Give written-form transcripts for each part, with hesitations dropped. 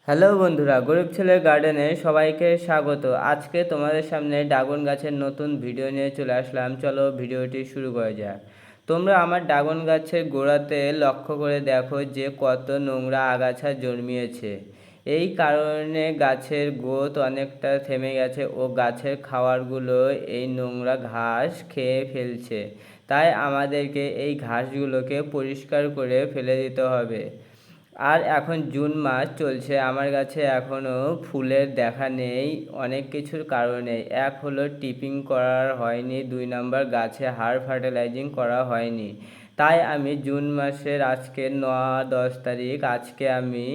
Hello বন্ধুরা, গরিব ছেলের গার্ডেনে সবাইকে স্বাগত। আজকে তোমাদের সামনে ড্রাগন গাছের নতুন ভিডিও নিয়ে চলে আসলাম। চলো ভিডিওটি শুরু করা যাক। তোমরা আমার ড্রাগন গাছের গোড়াতে লক্ষ্য করে দেখো যে কত নোংরা আগাছা জন্মিয়েছে। এই কারণে গাছের গ্রোথ অনেকটা থেমে গেছে ও গাছের খাবারগুলো এই নোংরা ঘাস খেয়ে ফেলছে। তাই আমাদেরকে এই ঘাসগুলোকে পরিষ্কার করে ফেলে দিতে হবে। আর এখন জুন মাস চলছে, আমার গাছে এখনও ফুলের দেখা নেই অনেক কিছুর কারণে। এক হলো টিপিং করা হয়নি, 2 নাম্বার গাছে হাড় ফার্টিলাইজিং করা হয়নি। তাই আমি জুন মাসের আজকে 9-10 তারিখ আজকে আমি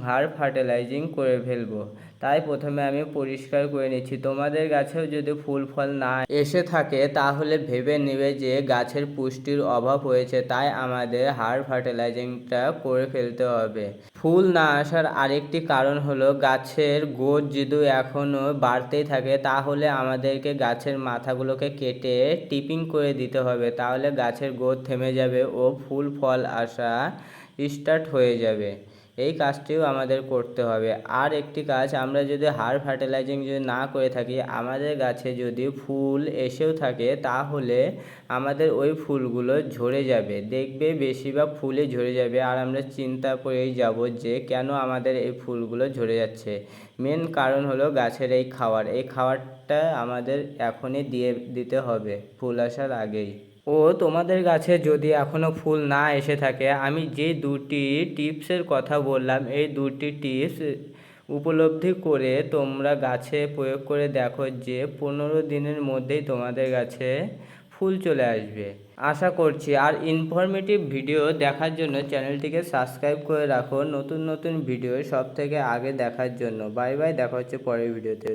হাড় ফার্টিলাইজিং করে ফেলবো। তাই প্রথমে আমি পরিষ্কার করে নিচ্ছি। তোমাদের গাছেও যদি ফুল ফল না এসে থাকে তাহলে ভেবে নেবে যে গাছের পুষ্টির অভাব হয়েছে, তাই আমাদের হাড় ফার্টিলাইজিংটা করে ফেলতে হবে। ফুল না আসার আরেকটি কারণ হলো গাছের গ্রোথ যদি এখনও বাড়তেই থাকে তাহলে আমাদেরকে গাছের মাথাগুলোকে কেটে টিপিং করে দিতে হবে। তাহলে গাছের গ্রোথ থেমে যাবে ও ফুল ফল আসা স্টার্ট হয়ে যাবে। এই কাজটিও আমাদের করতে হবে। আর একটি কাজ, আমরা যদি হাড় ফার্টিলাইজিং যদি না করে থাকি, আমাদের গাছে যদি ফুল এসেও থাকে তাহলে আমাদের ওই ফুলগুলো ঝরে যাবে। দেখবে বেশিরভাগ ফুলই ঝরে যাবে আর আমরা চিন্তা করেই যাব যে কেন আমাদের এই ফুলগুলো ঝরে যাচ্ছে। মেন কারণ হলো গাছের এই খাবারটা আমাদের এখনই দিতে হবে ফুল আসার আগেই। ও তোমাদের গাছে যদি এখনও ফুল না এসে থাকে, আমি যে 2টি টিপসের কথা বললাম এই 2টি টিপস উপলব্ধি করে তোমরা গাছে প্রয়োগ করে দেখো যে 15 দিনের মধ্যেই তোমাদের গাছে ফুল চলে আসবে আশা করছি। আর ইনফরমেটিভ ভিডিও দেখার জন্য চ্যানেলটিকে সাবস্ক্রাইব করে রাখো নতুন নতুন ভিডিও সব থেকে আগে দেখার জন্য। বাই বাই, দেখা হচ্ছে পরের ভিডিওতে।